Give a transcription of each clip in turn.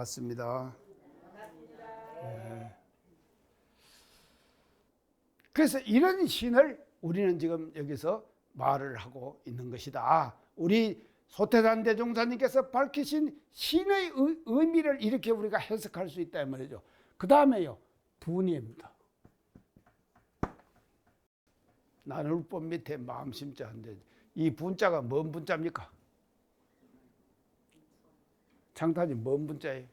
반갑습니다. 네. 그래서 이런 신을 우리는 지금 여기서 말을 하고 있는 것이다. 우리 소태산 대종사님께서 밝히신 신의 의미를 이렇게 우리가 해석할 수 있다 이 말이죠. 그 다음에요, 분입니다. 나눌 법 밑에 마음 심자인데 이 분자가 뭔 분자입니까? 장타님 뭔 분자예요?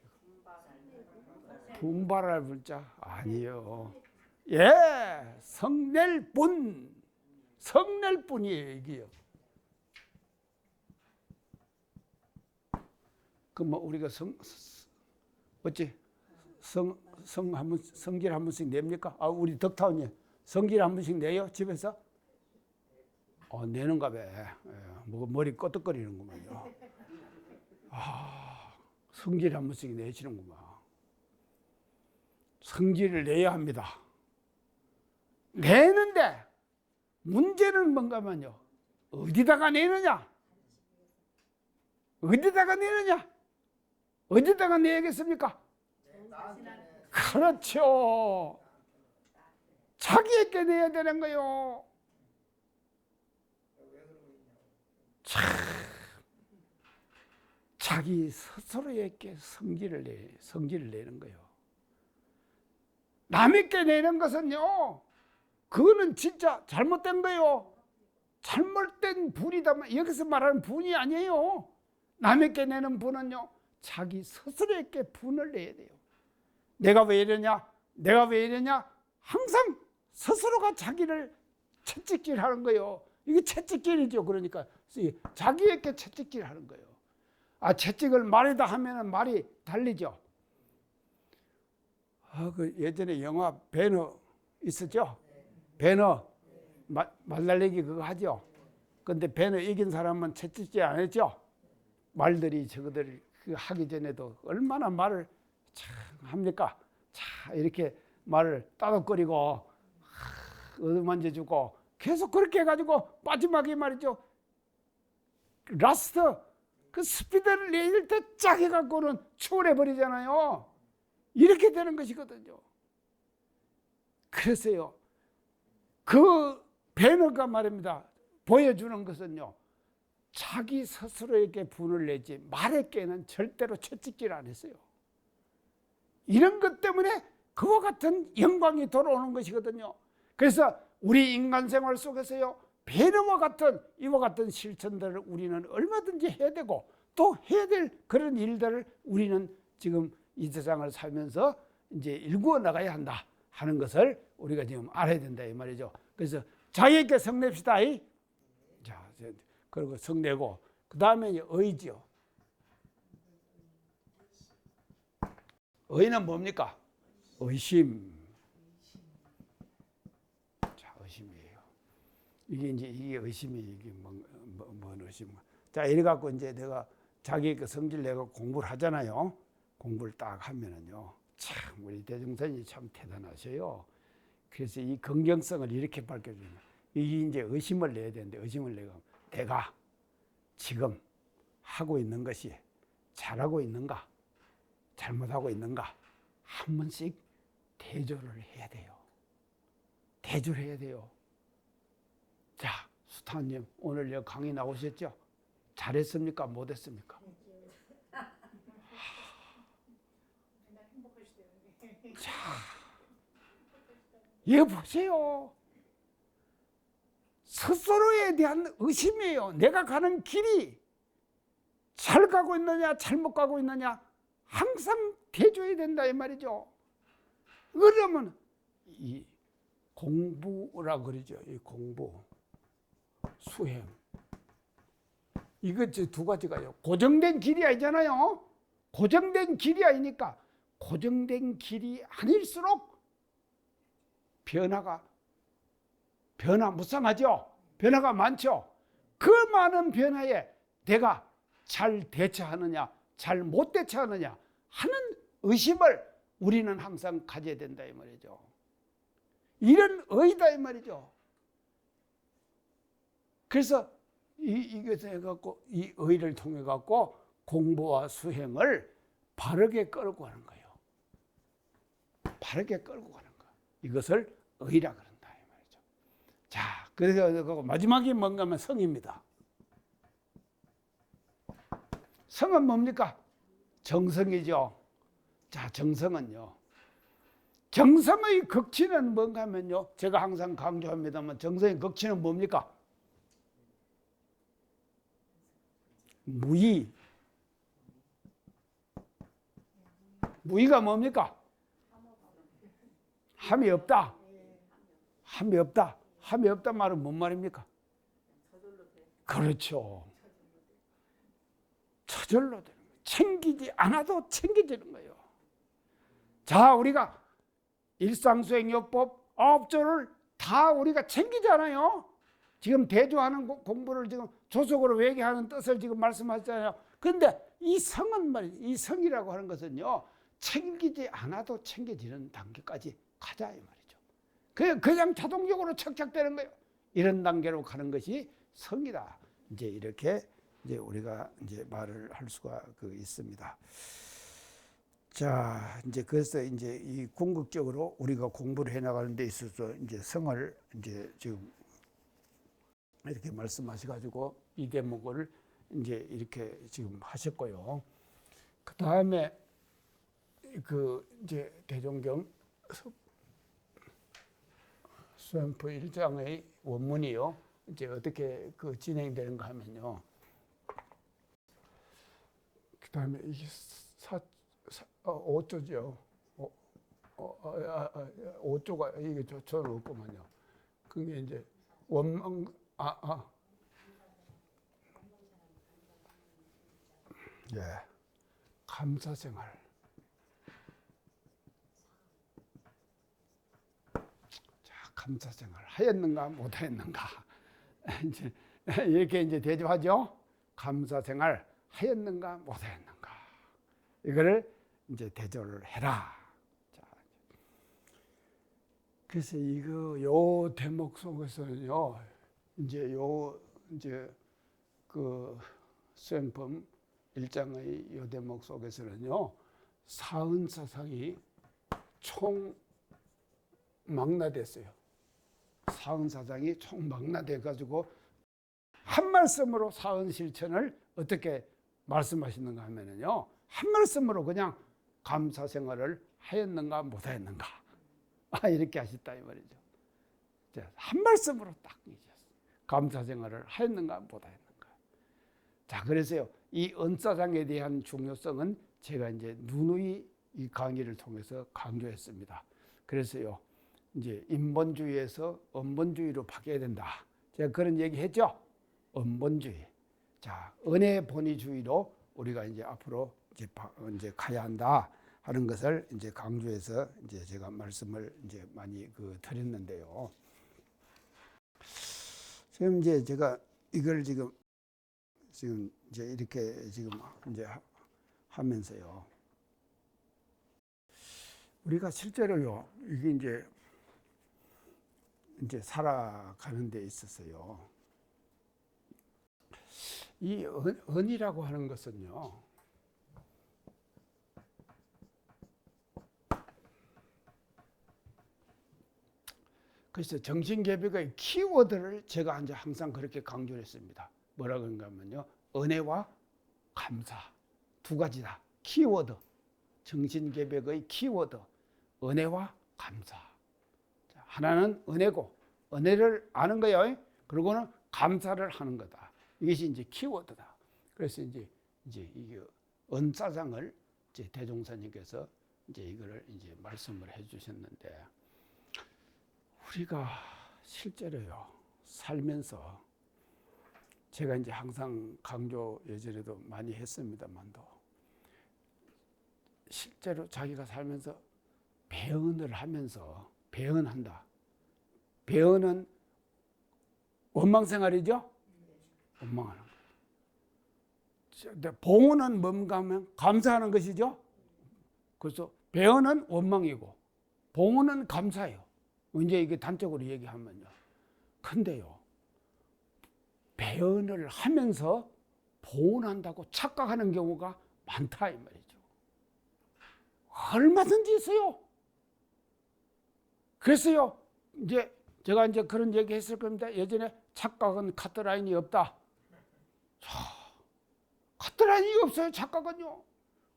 분발할 분자? 아니요. 예, 성낼 분. 성낼 분이에요, 이게요. 그럼 뭐 우리가 성길 한 번씩 냅니까? 아, 우리 덕타운이 성길 한 번씩 내요, 집에서? 내는가 봐. 뭐 머리 끄덕거리는구만요. 성질 한 번씩 내시는구만. 성질을 내야 합니다. 내는데 문제는 뭔가면요, 어디다가 내느냐? 어디다가 내느냐? 어디다가 내야겠습니까? 그렇죠. 자기에게 내야 되는 거요. 참, 자기 스스로에게 성질을 내는 거예요. 남에게 내는 것은요, 그거는 진짜 잘못된 거예요. 잘못된 분이다. 여기서 말하는 분이 아니에요. 남에게 내는 분은요, 자기 스스로에게 분을 내야 돼요. 내가 왜 이러냐? 내가 왜 이러냐? 항상 스스로가 자기를 채찍질 하는 거예요. 이게 채찍질이죠. 그러니까 자기에게 채찍질 하는 거예요. 채찍을 말에다 하면은 말이 달리죠. 그 예전에 영화 배너 있었죠? 배너 말달리기 그거 하죠. 근데 배너 이긴 사람은 채찍질 안 했죠. 말들이 저거들 하기 전에도 얼마나 말을 참 합니까? 자, 이렇게 말을 따덕거리고 얻어만져주고 계속 그렇게 해가지고 마지막에 말이죠, 라스트 그 스피드를 내릴 때 쫙 해갖고는 초월해버리잖아요. 이렇게 되는 것이거든요. 그래서요, 그 배너가 말입니다, 보여주는 것은요, 자기 스스로에게 분을 내지 말에게는 절대로 채찍질 안 했어요. 이런 것 때문에 그와 같은 영광이 돌아오는 것이거든요. 그래서 우리 인간 생활 속에서요, 배너와 같은 이와 같은 실천들을 우리는 얼마든지 해야 되고 또 해야 될 그런 일들을 우리는 지금 이 세상을 살면서 이제 일구어 나가야 한다 하는 것을 우리가 지금 알아야 된다 이 말이죠. 그래서 자기에게 성냅시다. 자, 그리고 성내고 그 다음에 의지요. 의는 뭡니까? 의심. 자, 의심이에요. 이게 의심이 이게 뭔 의심? 자, 이래 갖고 이제 내가 자기 그 성질 내가 공부를 하잖아요. 공부를 딱 하면은요, 참 우리 대종사님이 참 대단하셔요. 그래서 이 긍정성을 이렇게 밝혀주는, 이게 이제 의심을 내야 되는데, 의심을 내가 지금 하고 있는 것이 잘하고 있는가, 잘못하고 있는가, 한 번씩 대조를 해야 돼요. 대조를 해야 돼요. 자, 수타님 오늘 여기 강의 나오셨죠? 잘했습니까? 못했습니까? 자, 이거 보세요. 스스로에 대한 의심이에요. 내가 가는 길이 잘 가고 있느냐, 잘못 가고 있느냐, 항상 대줘야 된다 이 말이죠. 그러면 이 공부라 그러죠. 이 공부, 수행. 이거 두 가지가요. 고정된 길이 아니잖아요. 고정된 길이 아니니까 고정된 길이 아닐수록 변화 무sam하죠. 변화가 많죠. 그 많은 변화에 내가 잘 대처하느냐, 잘 못 대처하느냐 하는 의심을 우리는 항상 가져야 된다 이 말이죠. 이런 의다 이 말이죠. 그래서 이것을 해갖고 이 의를 통해 갖고 공부와 수행을 바르게 끌고 가는 거예요. 바르게 끌고 가는 거. 이것을 의라 그런다 이 말이죠. 자, 그래서 마지막이 뭔가 하면 성입니다. 성은 뭡니까? 정성이죠. 자, 정성은요. 정성의 극치는 뭔가 하면요. 제가 항상 강조합니다만 정성의 극치는 뭡니까? 무의. 무의가 뭡니까? 함이 없다. 함이 없다. 함이 없다 말은 뭔 말입니까? 그렇죠. 저절로 되는 거예요. 챙기지 않아도 챙겨지는 거예요. 자, 우리가 일상수행요법 9조를 다 우리가 챙기잖아요. 지금 대조하는 공부를 지금 조속으로 외계하는 뜻을 지금 말씀하셨잖아요. 그런데 이 성은 말이죠. 이 성이라고 하는 것은요. 챙기지 않아도 챙겨지는 단계까지 가자 이 말이죠. 그냥 자동적으로 착착되는 거예요. 이런 단계로 가는 것이 성이다. 이제 이렇게 이제 우리가 이제 말을 할 수가 있습니다. 자, 이제 그래서 이제 이 궁극적으로 우리가 공부를 해 나가는 데 있어서 이제 성을 이제 지금 이렇게 말씀하셔가지고 이 대목을 이제 이렇게 지금 하셨고요. 그 다음에 이제 대종경 수행프 1장의 원문이요. 이제 어떻게 진행되는가 하면요. 그 다음에 이게 5조죠. 5조가 이게 저는 없구만요. 그게 이제 원망 예, 감사생활. 자, 감사생활 하였는가 못하였는가 이제 이렇게 이제 대조하죠. 감사생활 하였는가 못하였는가 이거를 이제 대조를 해라. 자, 그래서 요 대목 속에서는요, 이제 수행품 1장의 요 대목 속에서는요, 사은사상이 총망라됐어요. 사은사상이 총망라돼가지고 한 말씀으로 사은실천을 어떻게 말씀하시는가 하면은요, 한 말씀으로 그냥 감사생활을 하였는가 못하였는가 이렇게 하셨다 이 말이죠. 한 말씀으로 딱 감사생활을 하였는가 못하였는가. 자, 그래서요 이 은사장에 대한 중요성은 제가 이제 누누이 이 강의를 통해서 강조했습니다. 그래서요 이제 인본주의에서 은본주의로 바뀌어야 된다. 제가 그런 얘기했죠. 은본주의. 자, 은혜본의주의로 우리가 이제 앞으로 이제 가야 한다 하는 것을 이제 강조해서 이제 제가 말씀을 이제 많이 드렸는데요. 지금 이제 제가 이걸 지금 이제 이렇게 지금 이제 하면서요. 우리가 실제로요, 이게 이제 살아가는 데 있어서요. 이 은이라고 하는 것은요. 그래서 정신개벽의 키워드를 제가 이제 항상 그렇게 강조를 했습니다. 뭐라고 그런가 하면요. 은혜와 감사. 두 가지다. 키워드. 정신개벽의 키워드. 은혜와 감사. 하나는 은혜고, 은혜를 아는 거예요. 그리고는 감사를 하는 거다. 이것이 이제 키워드다. 그래서 이제 이게 은사장을 이제 대종사님께서 이제 이거를 이제 말씀을 해주셨는데, 우리가 실제로요 살면서 제가 이제 항상 강조 예전에도 많이 했습니다만도 실제로 자기가 살면서 배은을 하면서 배은한다. 배은은 원망생활이죠. 원망하는 거. 봉은은 뭔가 하면 감사하는 것이죠. 그래서 배은은 원망이고 봉은은 감사예요. 이제 이게 단적으로 얘기하면요. 근데요, 배은을 하면서 봉헌한다고 착각하는 경우가 많다 이 말이죠. 얼마든지 있어요. 그래서요, 이제 제가 이제 그런 얘기 했을 겁니다. 예전에 착각은 카트라인이 없다. 자, 카트라인이 없어요, 착각은요.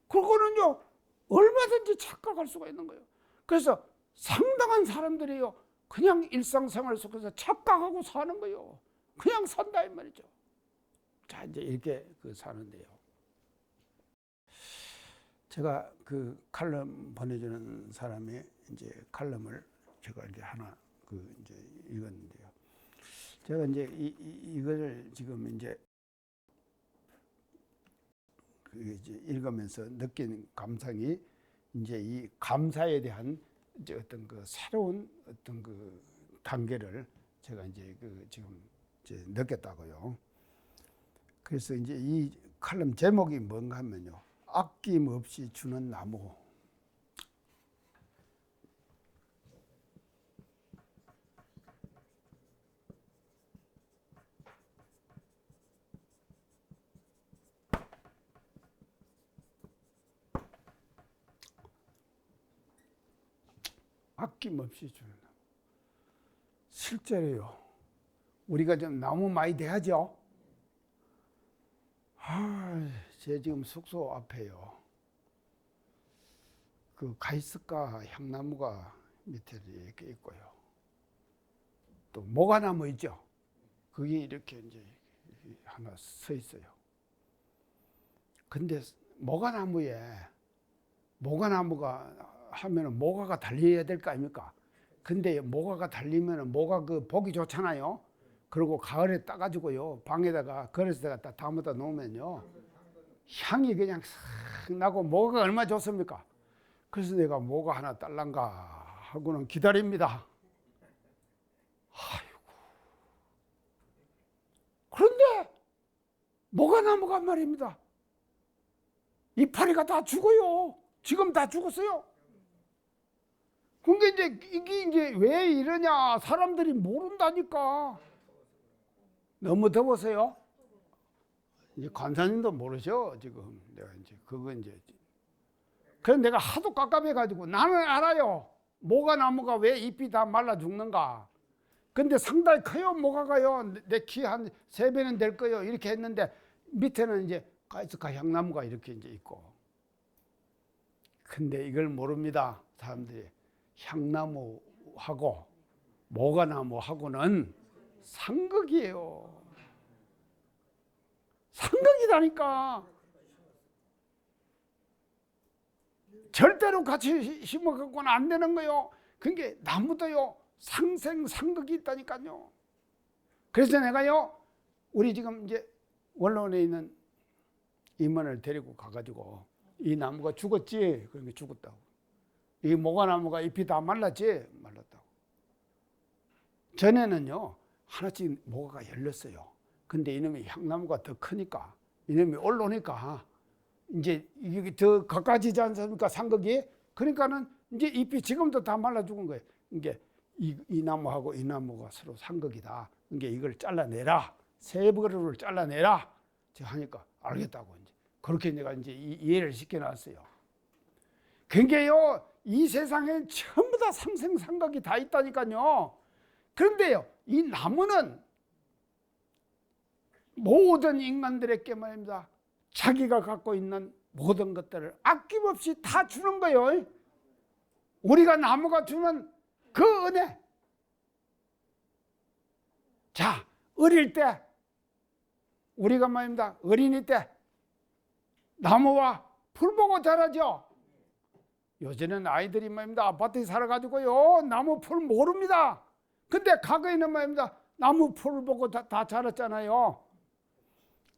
그거는요, 얼마든지 착각할 수가 있는 거예요. 그래서 상당한 사람들이요, 그냥 일상생활 속에서 착각하고 사는 거예요. 그냥 산다 이 말이죠. 자, 이제 이렇게 사는데요. 제가 그 칼럼 보내주는 사람이 이제 칼럼을 제가 이렇게 하나 이제 읽었는데요. 제가 이제 이걸 지금 이제 이제 읽으면서 느낀 감상이 이제 이 감사에 대한 이제 어떤 새로운 어떤 단계를 제가 이제 지금 이제 느꼈다고요. 그래서 이제 이 칼럼 제목이 뭔가 하면요, 아낌없이 주는 나무. 아낌없이 주는 나무. 실제로요, 우리가 좀 나무 많이 대하죠. 제 지금 숙소 앞에요, 그 가이스가 향나무가 밑에 이렇게 있고요. 또 모가나무 있죠. 그게 이렇게 이제 하나 서 있어요. 근데 모가나무가 하면은 모가가 달려야 될 거 아닙니까? 근데 모가가 달리면은 모가 보기 좋잖아요. 그리고 가을에 따가지고요, 방에다가 그릇에다가 딱 담아다 놓으면요, 향이 그냥 싹 나고 모가가 얼마나 좋습니까? 그래서 내가 모가 하나 딸란가 하고는 기다립니다. 아이고. 그런데 모가나무가 말입니다, 이파리가 다 죽어요. 지금 다 죽었어요. 그게 이게 왜 이러냐, 사람들이 모른다니까. 너무 더워서요. 이제 관사님도 모르죠, 지금. 내가 이제 그거 이제. 그래서 내가 하도 깝깝해가지고, 나는 알아요, 모가나무가 왜 잎이 다 말라 죽는가. 근데 상당히 커요, 모가가요. 내 키 한 3배는 될 거예요. 이렇게 했는데 밑에는 이제 가이스카 향나무가 이렇게 이제 있고. 근데 이걸 모릅니다, 사람들이. 향나무하고 모가나무하고는 상극이에요. 상극이라니까. 절대로 같이 심어갖고는 안 되는 거요. 그게 나무도요, 상생상극이 있다니까요. 그래서 내가요, 우리 지금 이제 원론에 있는 임원을 데리고 가가지고, 이 나무가 죽었지? 그러니까 죽었다고. 이 모가나무가 잎이 다 말랐지? 말랐다고. 전에는요, 하나씩 모가가 열렸어요. 근데 이놈이 향나무가 더 크니까, 이놈이 올라오니까 이제 이게 더 가까워지지 않습니까, 상극이? 그러니까는 이제 잎이 지금도 다 말라 죽은 거예요. 이게 이 나무하고 이 나무가 서로 상극이다. 이게 이걸 잘라내라. 세 그루를 잘라내라. 제가 하니까 알겠다고 이제 그렇게 내가 이제 이해를 시켜놨어요. 그게요, 이 세상에 전부 다 상생상각이 다 있다니까요. 그런데요, 이 나무는 모든 인간들에게 말입니다, 자기가 갖고 있는 모든 것들을 아낌없이 다 주는 거예요. 우리가 나무가 주는 그 은혜. 자, 어릴 때 우리가 말입니다, 어린이 때 나무와 풀 보고 자라죠. 요새는 아이들이 말입니다, 아파트에 살아가지고요, 나무 풀 모릅니다. 근데 과거에는 말입니다, 나무 풀 보고 다 자랐잖아요.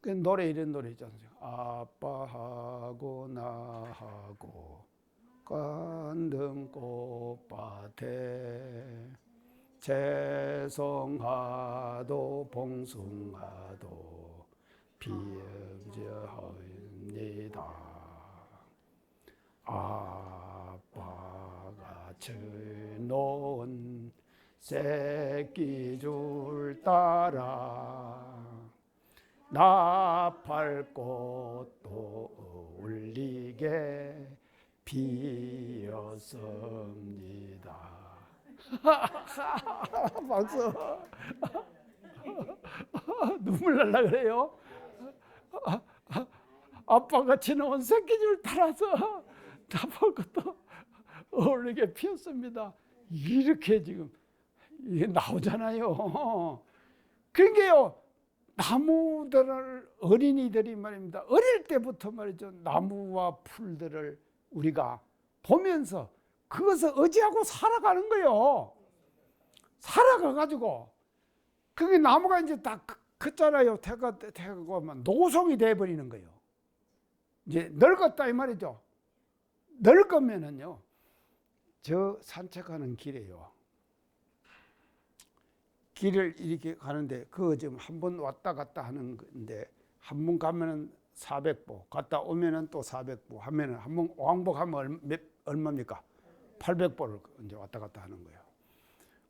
그 노래, 이런 노래 있잖아요. 아빠하고 나하고 간등 꽃밭에 죄송하도 봉숭아도 비음저합니다. 아빠가 쳐놓은 새끼줄 따라 나팔꽃도 울리게 피었습니다. 박수. 눈물 날라 그래요. 아빠같이 나온 새끼줄 따라서 나보고도 어울리게 피었습니다. 이렇게 지금 이게 나오잖아요. 그러니까요, 나무들을 어린이들이 말입니다. 어릴 때부터 말이죠. 나무와 풀들을 우리가 보면서 그것을 의지하고 살아가는 거예요. 살아가가지고 그게 나무가 이제 다 컸잖아요. 태가고 노송이 돼버리는 거예요. 이제 늙었다 이 말이죠. 늙으면은요, 저 산책하는 길에요. 길을 이렇게 가는데 그거 지금 한 번 왔다 갔다 하는 건데 한 번 가면은 400보, 갔다 오면은 또 400보 하면은 한 번 왕복하면 얼마입니까? 800보를 이제 왔다 갔다 하는 거예요.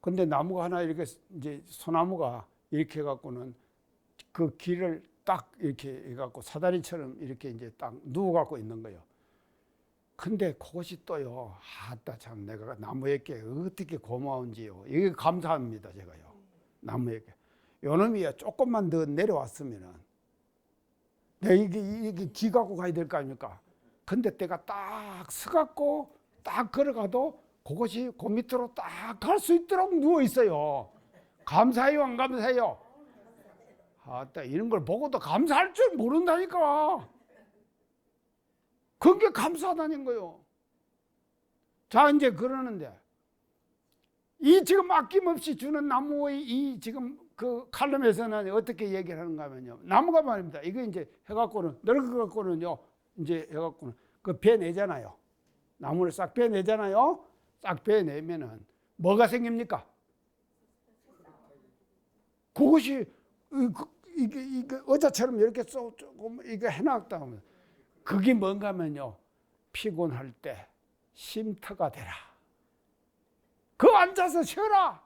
근데 나무가 하나 이렇게 이제 소나무가 이렇게 해갖고는 그 길을 딱 이렇게 해갖고 사다리처럼 이렇게 이제 딱 누워갖고 있는 거예요. 근데 그것이 또요, 아따 참 내가 나무에게 어떻게 고마운지요. 이게 감사합니다, 제가요. 나무에게. 요놈이 조금만 더 내려왔으면은 내가 이게 기 갖고 가야 될 거 아닙니까? 근데 때가 딱 서갖고 딱 걸어가도 그것이 그 밑으로 딱 갈 수 있도록 누워 있어요. 감사해요, 안 감사해요? 아따, 이런 걸 보고도 감사할 줄 모른다니까. 그게 감사하다는 거예요. 자, 이제 그러는데 이 지금 아낌없이 주는 나무의 이 지금 그 칼럼에서는 어떻게 얘기를 하는가 하면요. 나무가 말입니다. 이거 이제 해갖고는, 늙어갖고는요, 이제 해갖고는 그 베내잖아요. 나무를 싹 베내잖아요. 싹 베내면은 뭐가 생깁니까? 그것이 이게 의자처럼 이렇게 조금 이거 해놨다 하면 그게 뭔가 하면요. 피곤할 때 쉼터가 되라. 그 앉아서 쉬어라.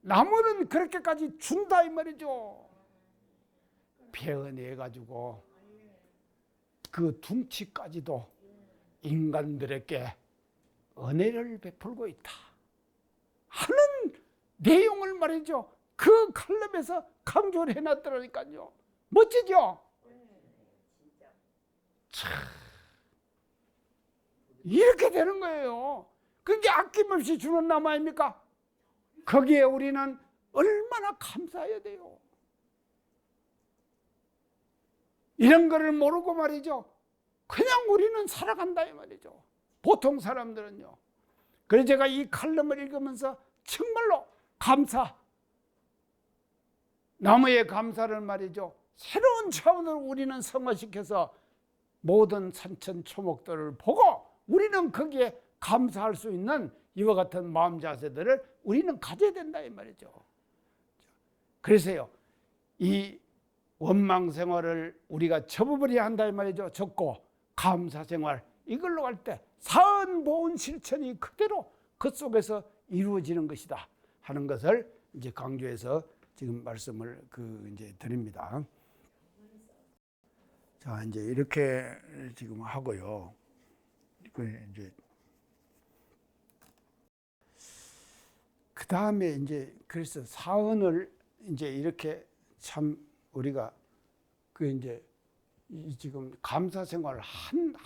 나무는 그렇게까지 준다 이 말이죠. 베어내가지고 그 둥치까지도 인간들에게 은혜를 베풀고 있다 하는 내용을 말이죠. 그 칼럼에서 강조를 해놨더라니까요. 멋지죠? 참, 이렇게 되는 거예요. 그게 아낌없이 주는 나무 아닙니까? 거기에 우리는 얼마나 감사해야 돼요. 이런 거를 모르고 말이죠. 그냥 우리는 살아간다 이 말이죠. 보통 사람들은요. 그래서 제가 이 칼럼을 읽으면서 정말로 나무의 감사를 말이죠. 새로운 차원으로 우리는 성화시켜서 모든 산천초목들을 보고 우리는 거기에 감사할 수 있는 이와 같은 마음 자세들을 우리는 가져야 된다 이 말이죠. 그래서요, 이 원망 생활을 우리가 접어버려야 한다 이 말이죠. 접고 감사 생활 이걸로 할 때 사은 보은 실천이 그대로 그 속에서 이루어지는 것이다 하는 것을 이제 강조해서 지금 말씀을 이제 드립니다. 자, 이제 이렇게 지금 하고요. 이제 그 다음에 이제 그래서 사언을 이제 이렇게 참 우리가 이제 지금 감사 생활을 한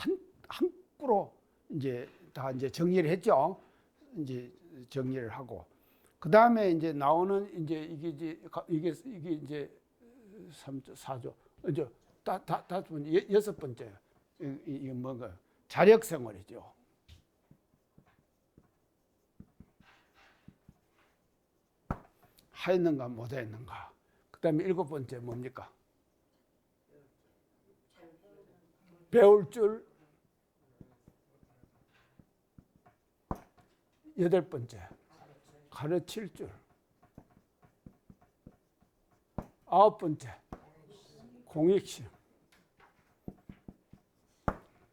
꾸로 이제 다 이제 정리를 했죠. 이제 정리를 하고 그 다음에 이제 나오는 이제 이게 이제 3조 4조 이제 여섯 번째 이게 뭔가 자력 생활이죠. 하였는가 못하였는가. 그 다음에 일곱 번째 뭡니까? 배울 줄. 여덟 번째 가르칠 줄. 아홉 번째 공익심.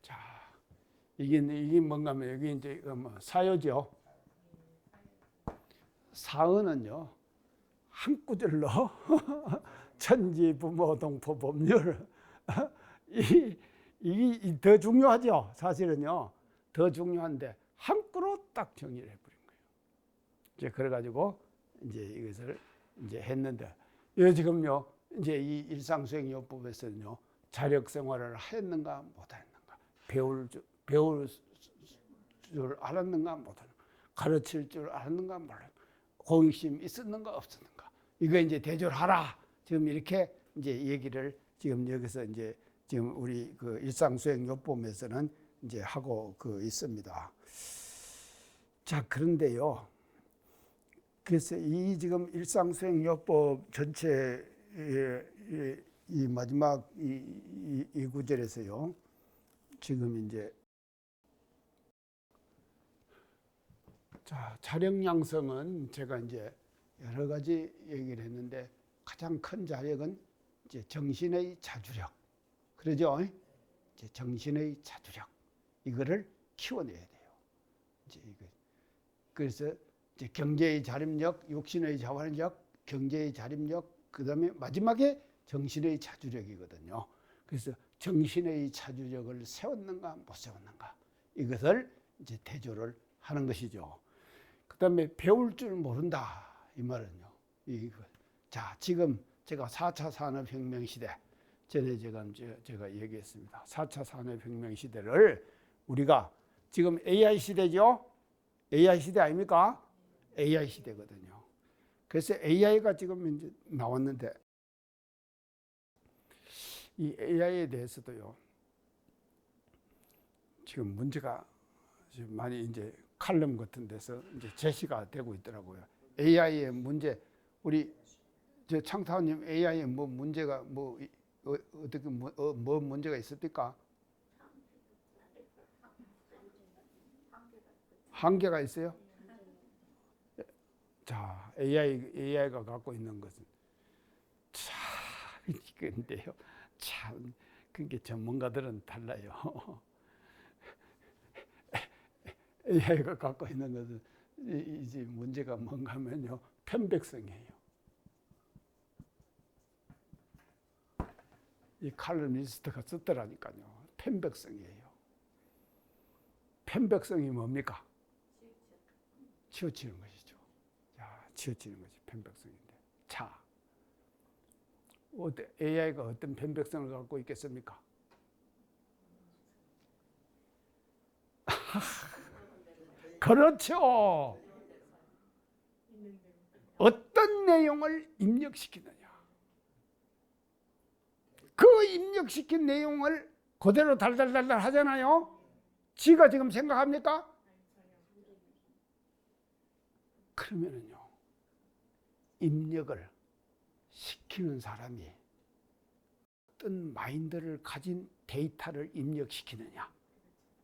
자, 이게 뭔가 하면 여기 이제 뭐 사요죠. 사은은요 한 구절로 천지 부모 동포 법률 이 더 중요하죠. 사실은요 더 중요한데 한 끄로 딱 정리를 해버린 거예요. 이제 그래가지고 이제 이것을 이제 했는데, 지금요 이제 이 일상수행요법에서는요 자력 생활을 했는가 못했는가, 배울 줄 알았는가 못했는가, 가르칠 줄 알았는가 몰랐는가, 공익심 있었는가 없었는가, 이거 이제 대조하라. 지금 이렇게 이제 얘기를 지금 여기서 이제 지금 우리 그 일상수행요법에서는 이제 하고 있습니다. 자, 그런데요. 그래서 이 지금 일상수행요법 전체 이 마지막 이 구절에서요. 지금 이제 자, 자력양성은 제가 이제 여러 가지 얘기를 했는데 가장 큰 자력은 이제 정신의 자주력. 그러죠? 이제 정신의 자주력. 이거를 키워내야 돼요. 이제 이거. 그래서 이제 경제의 자립력, 육신의 자활력, 경제의 자립력, 그다음에 마지막에 정신의 자주력이거든요. 그래서 정신의 자주력을 세웠는가 못 세웠는가, 이것을 이제 대조를 하는 것이죠. 그다음에 배울 줄 모른다, 이 말은요. 이거. 자, 지금 제가 4차 산업혁명 시대 전에 제가 얘기했습니다. 4차 산업혁명 시대를 우리가 지금 AI 시대죠. AI 시대 아닙니까? AI 시대거든요. 그래서 AI가 지금 이제 나왔는데, 이 AI에 대해서도요 지금 문제가 지금 많이 이제 칼럼 같은 데서 이제 제시가 되고 있더라고요. AI의 문제, 우리 저 창타원님 AI에 뭐 문제가 어떻게 뭐 문제가 있습니까? 한계가 있어요? 자, AI가 갖고 있는 것은 참 근데요, 참 그게 전문가들은 달라요. AI가 갖고 있는 것은 이제 문제가 뭔가 하면요, 편백성이에요. 이 칼럼니스트가 썼더라니까요. 편백성이에요. 편백성이 뭡니까? 치우치는 것이죠. 자, 치우치는 것이 편백성인데. 자, AI가 어떤 편백성을 갖고 있겠습니까? 그렇죠. 어떤 내용을 입력시키느냐. 그 입력시킨 내용을 그대로 달달달달 하잖아요. 지가 지금 생각합니까? 그러면은요, 입력을 시키는 사람이 어떤 마인드를 가진 데이터를 입력시키느냐,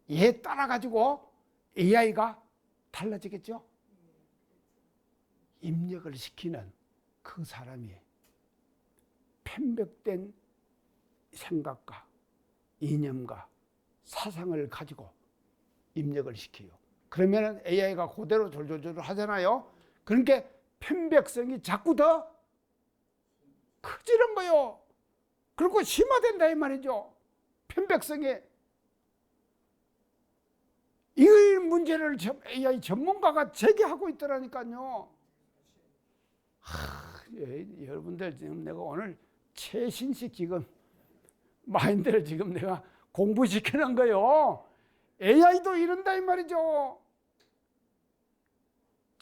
얘에 따라 가지고 AI가 달라지겠죠. 입력을 시키는 그 사람이 편백된 생각과 이념과 사상을 가지고 입력을 시켜요. 그러면 AI가 그대로 졸졸졸 하잖아요. 그러니까 편백성이 자꾸 더 커지는 거요. 그리고 심화된다 이 말이죠. 편백성이. 이 문제를 AI 전문가가 제기하고 있더라니까요. 여러분들 지금 내가 오늘 최신식 지금 마인드를 지금 내가 공부시키는 거요. AI도 이런다 이 말이죠.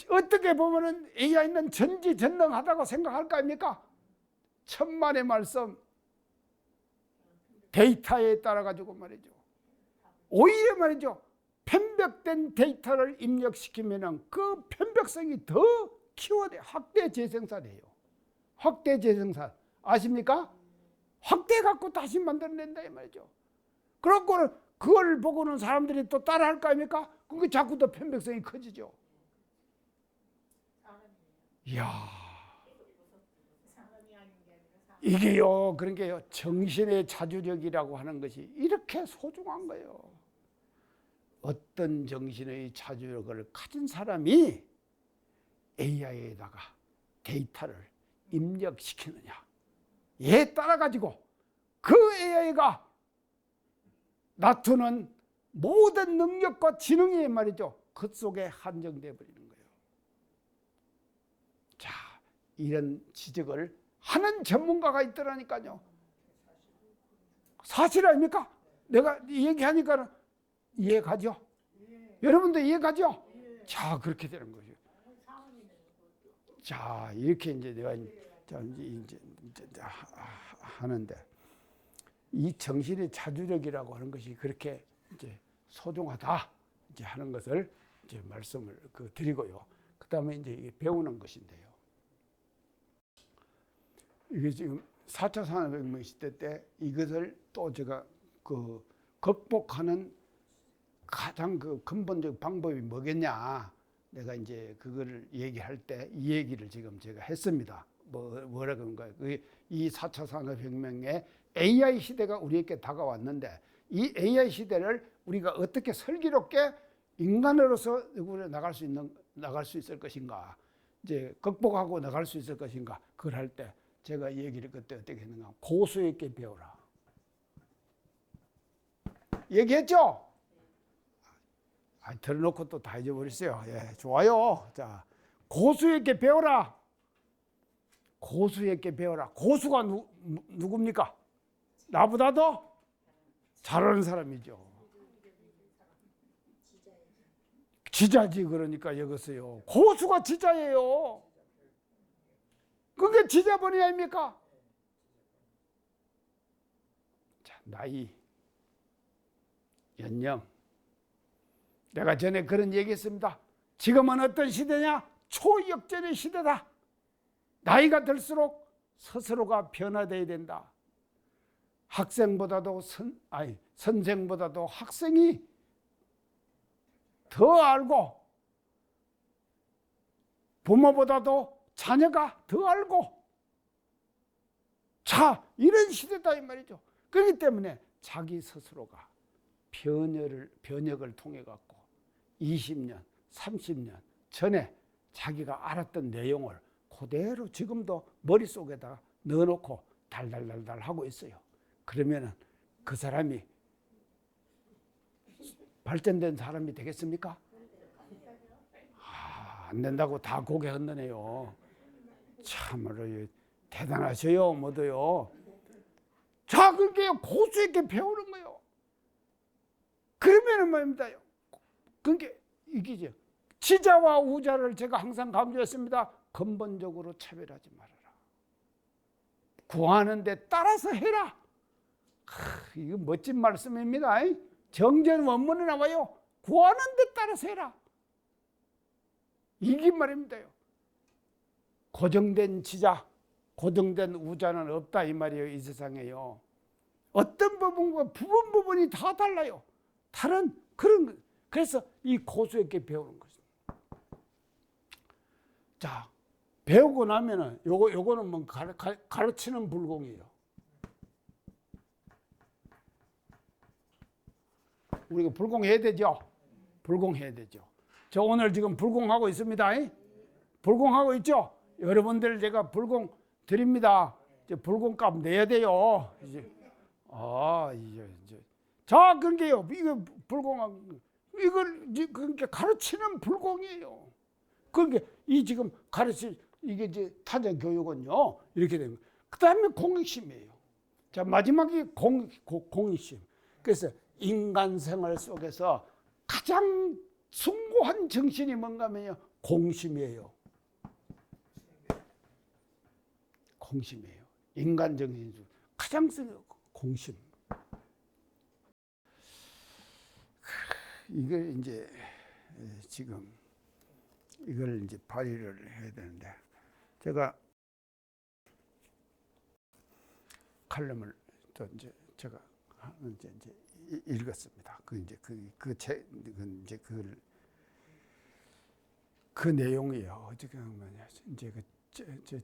어떻게 보면은 AI는 전지전능하다고 생각할 거 아닙니까? 천만의 말씀, 데이터에 따라 가지고 말이죠. 오히려 말이죠, 편백된 데이터를 입력시키면은 그 편백성이 더 키워돼. 확대 재생산이에요. 확대 재생산 아십니까? 확대 갖고 다시 만들어낸다 이 말이죠. 그렇고 그걸 보고는 사람들이 또 따라할 거 아닙니까? 그게 자꾸 더 편백성이 커지죠. 이야, 이게요, 그러니까요, 정신의 자주력이라고 하는 것이 이렇게 소중한 거예요. 어떤 정신의 자주력을 가진 사람이 AI에다가 데이터를 입력시키느냐, 얘에 따라 가지고 그 AI가 나투는 모든 능력과 지능이 말이죠. 그 속에 한정되어 버리는 거예요. 자, 이런 지적을 하는 전문가가 있더라니까요. 사실 아닙니까? 내가 얘기하니까 이해가죠? 여러분도 이해가죠? 자, 그렇게 되는 거죠. 자, 이렇게 이제 내가 이제 하는데, 이 정신의 자주력이라고 하는 것이 그렇게 이제 소중하다 이제 하는 것을 이제 말씀을 드리고요. 그 다음에 이제 이게 배우는 것인데요. 이게 지금 4차 산업혁명 시대 때 이것을 또 제가 극복하는 가장 근본적 방법이 뭐겠냐. 내가 이제 그걸 얘기할 때 이 얘기를 지금 제가 했습니다. 뭐라 그런가요? 이 4차 산업혁명의 AI 시대가 우리에게 다가왔는데 이 AI 시대를 우리가 어떻게 슬기롭게 인간으로서 나갈 수 있을 것인가, 이제 극복하고 나갈 수 있을 것인가, 그걸 할 때 제가 얘기를 그때 어떻게 했는가, 고수에게 배워라. 얘기했죠? 들어놓고 또 다 잊어버렸어요. 예, 좋아요. 자, 고수에게 배워라. 고수에게 배워라. 고수가 누굽니까? 나보다도 잘하는 사람이죠. 지자지. 그러니까 여기서요. 고수가 지자예요. 그게 지자본이 아닙니까? 자, 나이, 연령. 내가 전에 그런 얘기했습니다. 지금은 어떤 시대냐? 초역전의 시대다. 나이가 들수록 스스로가 변화되어야 된다. 학생보다도 선생보다도 학생이 더 알고, 부모보다도 자녀가 더 알고, 자, 이런 시대다 이 말이죠. 그렇기 때문에 자기 스스로가 변혁을 통해 갖고 20년, 30년 전에 자기가 알았던 내용을 그대로 지금도 머릿속에다 넣어놓고 달달달달 하고 있어요. 그러면은 그 사람이 발전된 사람이 되겠습니까? 안 된다고 다 고개 흔드네요. 참으로 대단하셔요, 모두요. 자, 그렇게 고수에게 배우는 거예요. 그러면은 뭐입니다. 그러니까 이게죠. 지자와 우자를 제가 항상 강조했습니다. 근본적으로 차별하지 말아라. 구하는 데 따라서 해라. 이거 멋진 말씀입니다. 정전 원문에 나와요. 구하는 데 따라서 해라. 이게 말입니다요. 고정된 지자, 고정된 우자는 없다 이 말이에요. 이 세상에요. 어떤 부분과 부분이 다 달라요. 다른 그런, 그래서 이 고수에게 배우는 거죠. 자, 배우고 나면은 요거는 뭐 가르치는 불공이에요. 우리가 불공해야 되죠. 불공해야 되죠. 저 오늘 지금 불공하고 있습니다. 불공하고 있죠. 여러분들 제가 불공 드립니다. 이제 불공값 내야 돼요. 이제 이제 자, 그러니까요. 이거 불공한 이걸 그러니까 가르치는 불공이에요. 그러니까 이 지금 이게 이제 타자 교육은요 이렇게 되는. 그다음에 공익심이에요. 자, 마지막이 공익심. 그래서 인간 생활 속에서 가장 숭고한 정신이 뭔가면요, 공심이에요. 공심이에요. 인간 정신 중 가장 쓴 공심. 이걸 이제 지금 이걸 이제 발휘를 해야 되는데, 제가 칼럼을 또 이제 제가 이제 읽었습니다. 그 내용이요. 어떻게 하면 이제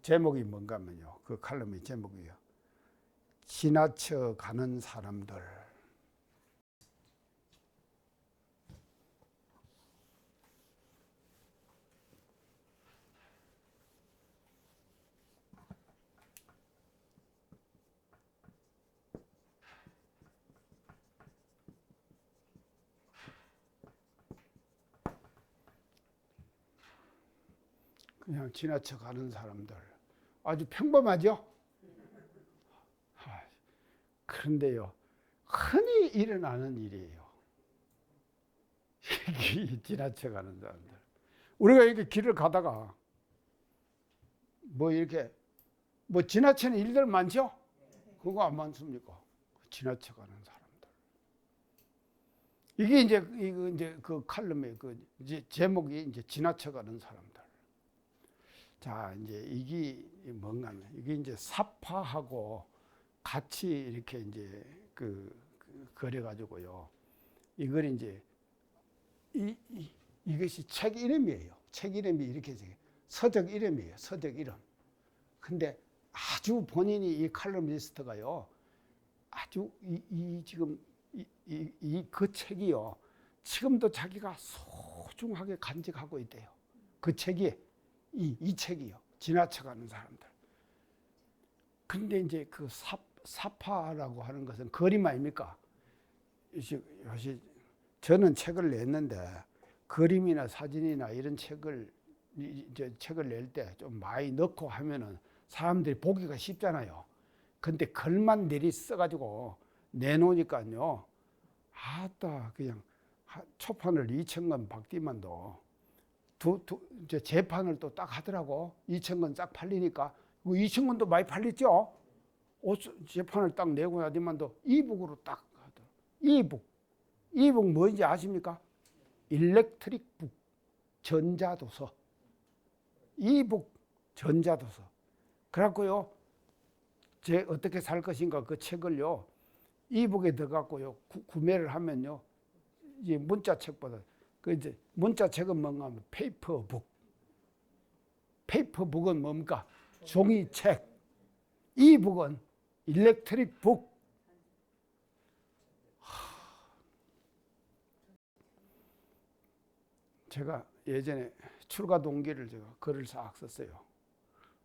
제목이 뭔가면요. 그 칼럼의 제목이요. 지나쳐 가는 사람들. 그냥 지나쳐 가는 사람들. 아주 평범하죠? 그런데요, 흔히 일어나는 일이에요. 지나쳐 가는 사람들. 우리가 이렇게 길을 가다가 이렇게 지나치는 일들 많죠? 그거 안 많습니까? 지나쳐 가는 사람들. 이게 이제 그 칼럼의 이제 제목이 이제 지나쳐 가는 사람들. 자, 이제 이게 뭔가 하면 이게 이제 사파하고 같이 이렇게 이제 그려가지고요. 이걸 이제 이것이 책 이름이에요. 책 이름이 이렇게 서적 이름이에요. 서적 이름. 근데 아주 본인이 이 칼럼니스트가요. 아주 지금 그 책이요. 지금도 자기가 소중하게 간직하고 있대요. 그 책이 이 책이요. 지나쳐가는 사람들. 근데 이제 그 사파라고 하는 것은 그림 아닙니까? 요새 저는 책을 냈는데 그림이나 사진이나 이런 책을 낼 때 좀 많이 넣고 하면은 사람들이 보기가 쉽잖아요. 근데 글만 내리 써가지고 내놓으니까요. 아따 그냥 초판을 2,000권 박디만도 재판을 또 딱 하더라고. 2,000권 싹 팔리니까 2,000권도 많이 팔렸죠. 재판을 딱 내고 나더만도 이북으로 딱 하더라고. 이북 뭔지 아십니까? 일렉트릭 북, 전자도서. 이북 전자도서. 그래갖고요, 제 어떻게 살 것인가 그 책을요, 이북에 들어갖고요, 구매를 하면요, 이제 문자책보다, 이제 문자책은 뭔가 하면 페이퍼북. 페이퍼북은 뭡니까? 종이책. 이북은 일렉트릭 북. 제가 예전에 출가 동기를 제가 글을 싹 썼어요.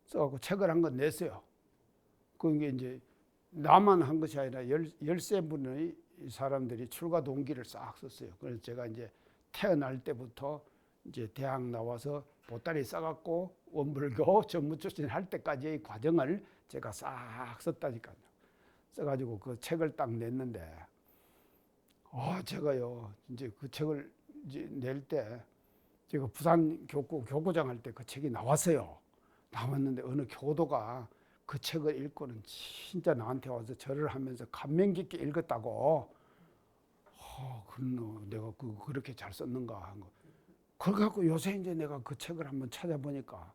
써갖고 책을 한 권 냈어요. 그게 이제 나만 한 것이 아니라 13분의 사람들이 출가 동기를 싹 썼어요. 그래서 제가 이제 태어날 때부터 이제 대학 나와서 보따리 싸갖고 원불교 전무출신 할 때까지의 과정을 제가 싹 썼다니까요. 써가지고 그 책을 딱 냈는데, 제가요, 이제 그 책을 이제 낼 때, 제가 부산 교구장 할 때 그 책이 나왔어요. 나왔는데 어느 교도가 그 책을 읽고는 진짜 나한테 와서 절을 하면서 감명 깊게 읽었다고. 그럼 내가 그렇게 잘 썼는가 한 거. 그래갖고 요새 이제 내가 그 책을 한번 찾아보니까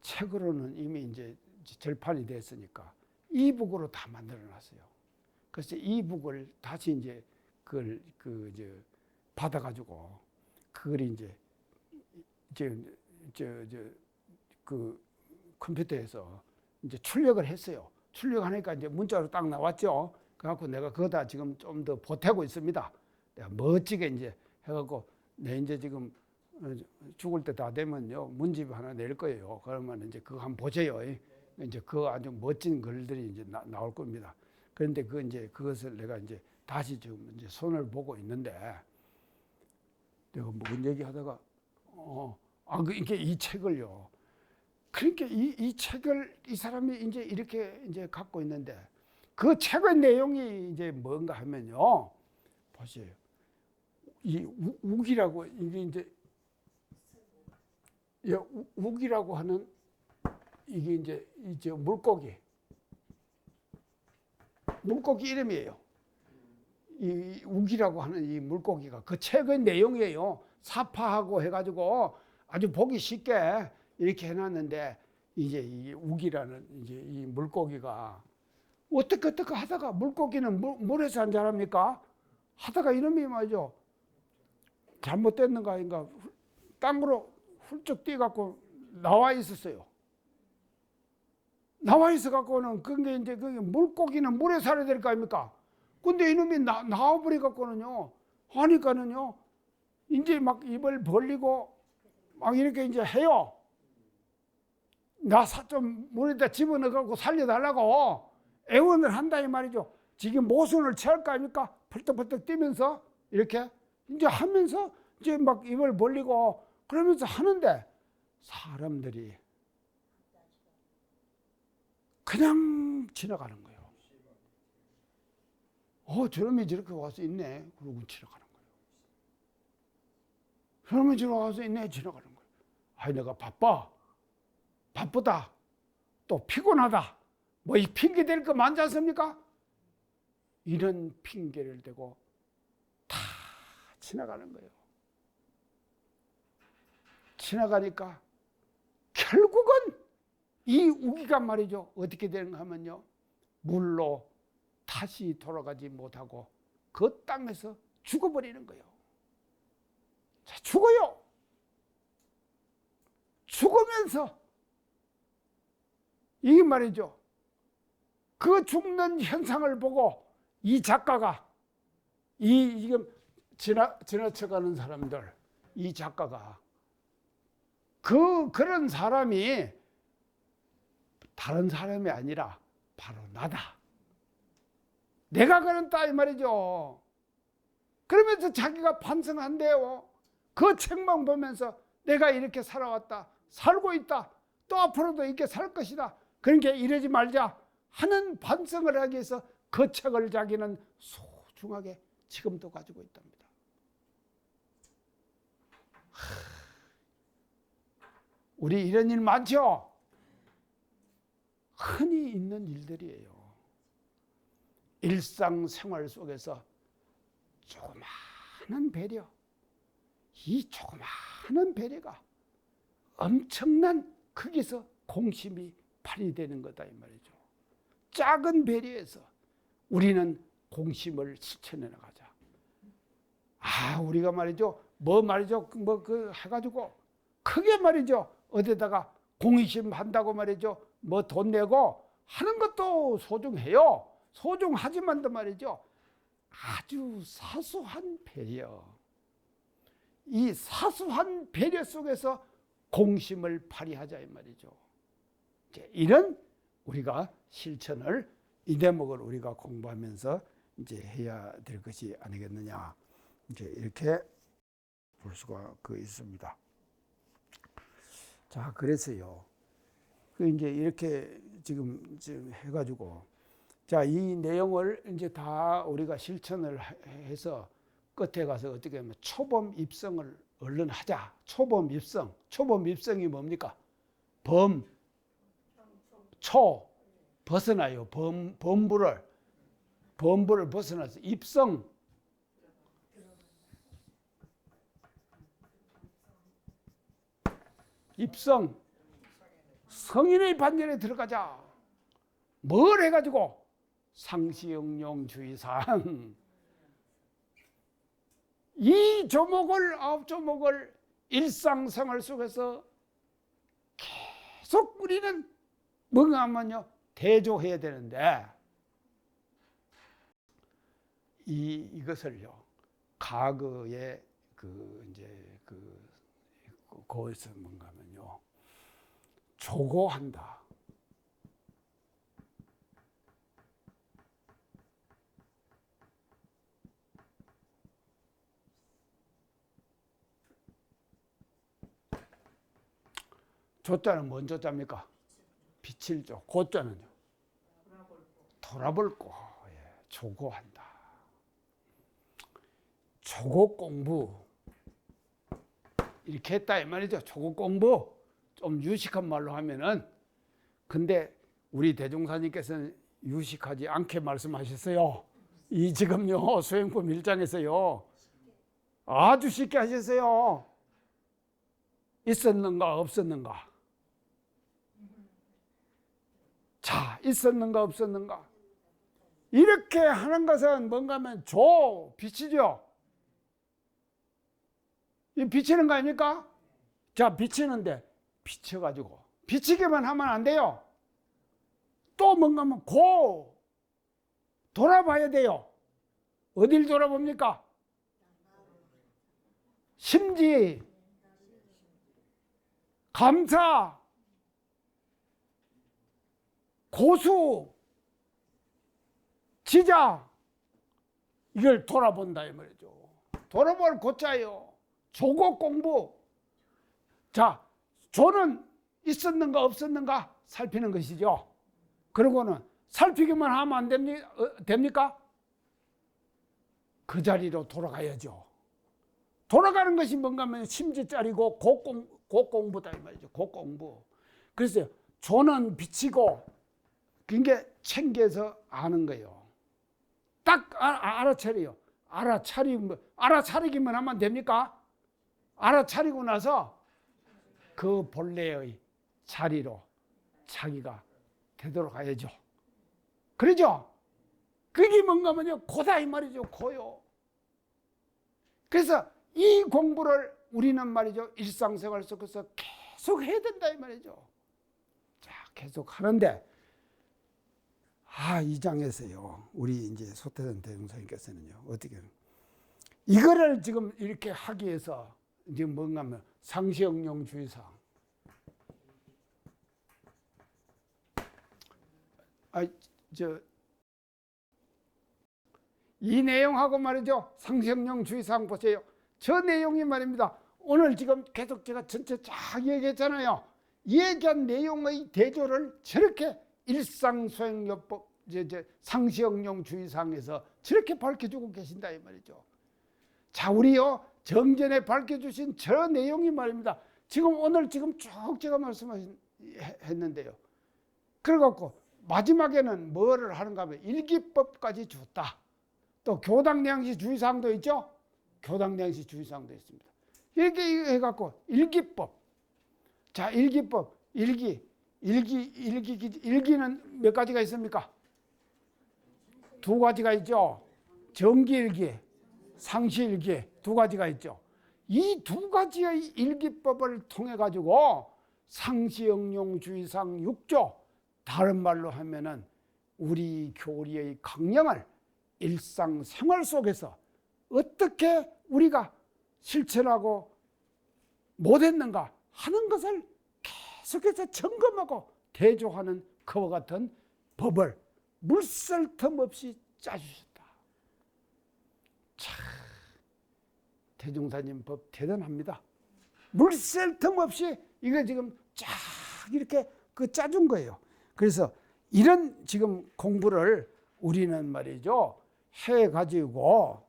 책으로는 이미 이제 절판이 됐으니까 이북으로 다 만들어놨어요. 그래서 이북을 다시 이제 그걸 받아가지고 그걸 이제 그 컴퓨터에서 이제 출력을 했어요. 출력하니까 이제 문자로 딱 나왔죠. 그래갖고 내가 그거다 지금 좀 더 보태고 있습니다. 내가 멋지게 이제 해갖고 내 이제 지금 죽을 때 다 되면요 문집 하나 낼 거예요. 그러면 이제 그거 한번 보세요. 이제 그 아주 멋진 글들이 이제 나올 겁니다. 그런데 그것을 내가 이제 다시 지금 이제 손을 보고 있는데 내가 뭔 얘기하다가 그러니까 이 책을요. 그러니까 이 책을 이 사람이 이제 이렇게 이제 갖고 있는데 그 책의 내용이 이제 뭔가 하면요. 보세요. 이 우기라고 이게 이제 우기라고 하는 이게 이제 물고기 이름이에요. 이 우기라고 하는 이 물고기가 그 책의 내용이에요. 사파하고 해가지고 아주 보기 쉽게 이렇게 해놨는데 이제 이 우기라는 이제 이 물고기가 어떻게 하다가 물고기는 물에서 안 자랍니까? 하다가 이놈이 말이죠. 잘못됐는가 아닌가 땅으로 훌쩍 뛰어갖고 나와 있었어요. 나와 있어갖고는 그게 이제 물고기는 물에 살아야 될 거 아닙니까? 근데 이놈이 나와버려갖고는요. 하니까는요. 이제 막 입을 벌리고 막 이렇게 이제 해요. 나 좀 물에다 집어넣어갖고 살려달라고 애원을 한다 이 말이죠. 지금 모순을 취할 거 아닙니까? 펄떡펄떡 뛰면서 이렇게 이제 하면서 이제 막 입을 벌리고 그러면서 하는데 사람들이 그냥 지나가는 거예요. 저놈이 저렇게 와서 있네. 그러고 지나가는 거예요. 저놈이 저렇게 와서 있네. 지나가는 거예요. 아이, 내가 바쁘다. 또 피곤하다. 뭐 이 핑계 댈 거 많지 않습니까? 이런 핑계를 대고 다 지나가는 거예요. 지나가니까 결국은 이 우기가 말이죠. 어떻게 되는가 하면요. 물로 다시 돌아가지 못하고 그 땅에서 죽어버리는 거예요. 자, 죽어요. 죽으면서 이게 말이죠. 그 죽는 현상을 보고 이 작가가 지금 지나쳐가는 사람들, 이 작가가 그런 사람이 다른 사람이 아니라 바로 나다. 내가 그랬다 이 말이죠. 그러면서 자기가 반성한대요. 그 책만 보면서 내가 이렇게 살아왔다. 살고 있다. 또 앞으로도 이렇게 살 것이다. 그러니까 이러지 말자 하는 반성을 하기 위해서 그 책을 자기는 소중하게 지금도 가지고 있답니다. 우리 이런 일 많죠? 흔히 있는 일들이에요. 일상생활 속에서 조그마한 배려, 이 조그마한 배려가 엄청난 크기에서 공심이 발휘되는 거다 이 말이죠. 작은 배려에서 우리는 공심을 실천해 나가자. 우리가 말이죠, 해가지고 크게 말이죠, 어디다가 공심 한다고 말이죠, 뭐 돈 내고 하는 것도 소중해요. 소중하지만도 말이죠, 아주 사소한 배려. 이 사소한 배려 속에서 공심을 발휘하자 이 말이죠. 이제 이런 우리가 실천을 이 대목을 우리가 공부하면서 이제 해야 될 것이 아니겠느냐. 이제 이렇게 볼 수가 있습니다. 자, 그래서요. 이제 이렇게 지금 해가지고 자, 이 내용을 이제 다 우리가 실천을 해서 끝에 가서 어떻게 하면 초범 입성을 얼른 하자. 초범 입성. 초범 입성이 뭡니까? 벗어나요. 범부를 벗어나서 입성. 입성. 성인의 반열에 들어가자. 뭘 해가지고? 상시응용주의사항. 이 조목을 9조목을 일상생활 속에서 계속 우리는 뭔가 하면요 대조해야 되는데 이것을요 과거에 거기서 뭔가 하면요 조고한다. 조자는 뭔 조자입니까? 빛을 줘. 고자는요? 돌아볼 거. 조고한다. 조고 공부. 이렇게 했다 이 말이죠. 조고 공부. 좀 유식한 말로 하면은. 근데 우리 대종사님께서는 유식하지 않게 말씀하셨어요. 이 지금요 수행품 1장에서요 아주 쉽게 하셨어요. 있었는가 없었는가. 자, 있었는가 없었는가. 이렇게 하는 것은 뭔가 하면 빛이죠. 이 비치는 거 아닙니까? 자, 비치는데 비춰가지고 비치기만 하면 안 돼요. 또 뭔가 하면 돌아봐야 돼요. 어딜 돌아봅니까? 심지, 감사, 고수, 지자, 이걸 돌아본다 이 말이죠. 돌아볼 고자예요. 조고 공부. 자, 조는 있었는가 없었는가 살피는 것이죠. 그러고는 살피기만 하면 안 됩니까? 그 자리로 돌아가야죠. 돌아가는 것이 뭔가 하면 심지짜리고 곡공부다 이 말이죠. 곡공부. 그래서 조는 비치고 그게 챙겨서 아는 거예요. 딱 알아차려요. 알아차리기만 하면 됩니까? 알아차리고 나서 그 본래의 자리로 자기가 되돌아가야죠. 그러죠? 그게 뭔가 하면요, 고다 이 말이죠. 고요. 그래서 이 공부를 우리는 말이죠, 일상생활 속에서 계속 해야 된다 이 말이죠. 자, 계속 하는데 이 장에서요, 우리 이제 소태산 대종사님께서는요, 어떻게 이거를 지금 이렇게 하기 위해서 지금 뭔가 하면 상시응용주의상 이 내용하고 말이죠, 상시응용주의상 보세요. 저 내용이 말입니다. 오늘 지금 계속 제가 전체 쫙 얘기했잖아요. 얘기한 내용의 대조를 저렇게 일상수행요법 상시응용주의상에서 저렇게 밝혀주고 계신다 이 말이죠. 자, 우리요 정전에 밝혀주신 저 내용이 말입니다. 지금 오늘 지금 쭉 제가 말씀했는데요. 그래갖고 마지막에는 뭐를 하는가 하면 일기법까지 줬다. 또 교당량시 주의사항도 있죠. 교당량시 주의사항도 있습니다. 이렇게 해갖고 일기법. 자, 일기법 일기는 몇 가지가 있습니까? 두 가지가 있죠. 정기일기, 상시일기 두 가지가 있죠. 이 두 가지의 일기법을 통해 가지고 상시응용주의상 6조, 다른 말로 하면은 우리 교리의 강령을 일상생활 속에서 어떻게 우리가 실천하고 못했는가 하는 것을 계속해서 점검하고 대조하는 그와 같은 법을 물샐 틈 없이 짜주셨다. 참, 대종사님 법 대단합니다. 물샐 틈 없이 이거 지금 쫙 이렇게 짜준 거예요. 그래서 이런 지금 공부를 우리는 말이죠, 해가지고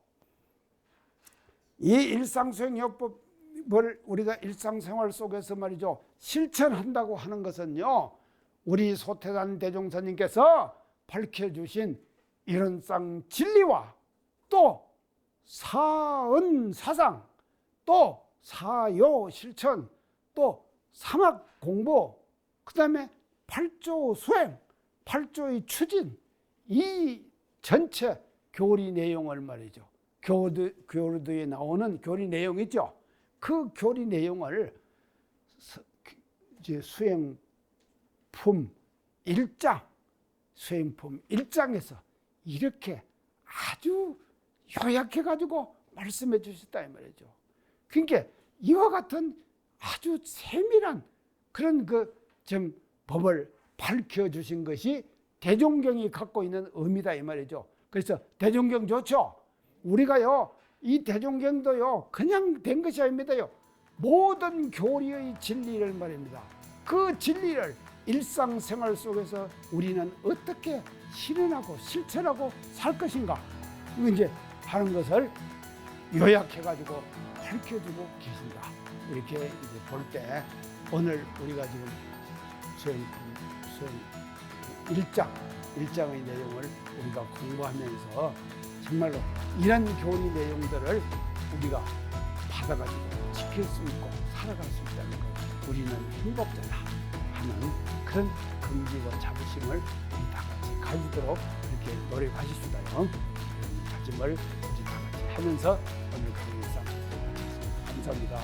이 일상수행요법을 우리가 일상생활 속에서 말이죠, 실천한다고 하는 것은요, 우리 소태산 대종사님께서 밝혀주신 이런상 진리와 또 사언사상, 또 사요 실천, 또 사막 공부, 그 다음에 8조 수행, 8조의 추진, 이 전체 교리 내용을 말이죠, 교리도에 나오는 교리 내용 있죠. 그 교리 내용을 이제 수행품 1장, 수행품 1장에서 이렇게 아주 요약해가지고 말씀해 주셨다 이 말이죠. 그러니까 이와 같은 아주 세밀한 그런 좀 법을 밝혀주신 것이 대종경이 갖고 있는 의미다 이 말이죠. 그래서 대종경 좋죠. 우리가요 이 대종경도요 그냥 된 것이 아닙니다요. 모든 교리의 진리를 말입니다. 그 진리를 일상생활 속에서 우리는 어떻게 실현하고 실천하고 살 것인가, 이거 이제 하는 것을 요약해가지고 밝혀주고 계신다. 이렇게 이제 볼 때 오늘 우리가 지금 수행 1장의 내용을 우리가 공부하면서 정말로 이런 교리 내용들을 우리가 받아가지고 지킬 수 있고 살아갈 수 있다는 것, 우리는 행복자다 하는 그런 긍지와 자부심을 우리 다 같이 가지도록 이렇게 노력하십시다요. 그런 다짐을 우리 다 같이 하면서 오늘 강의상 감사합니다.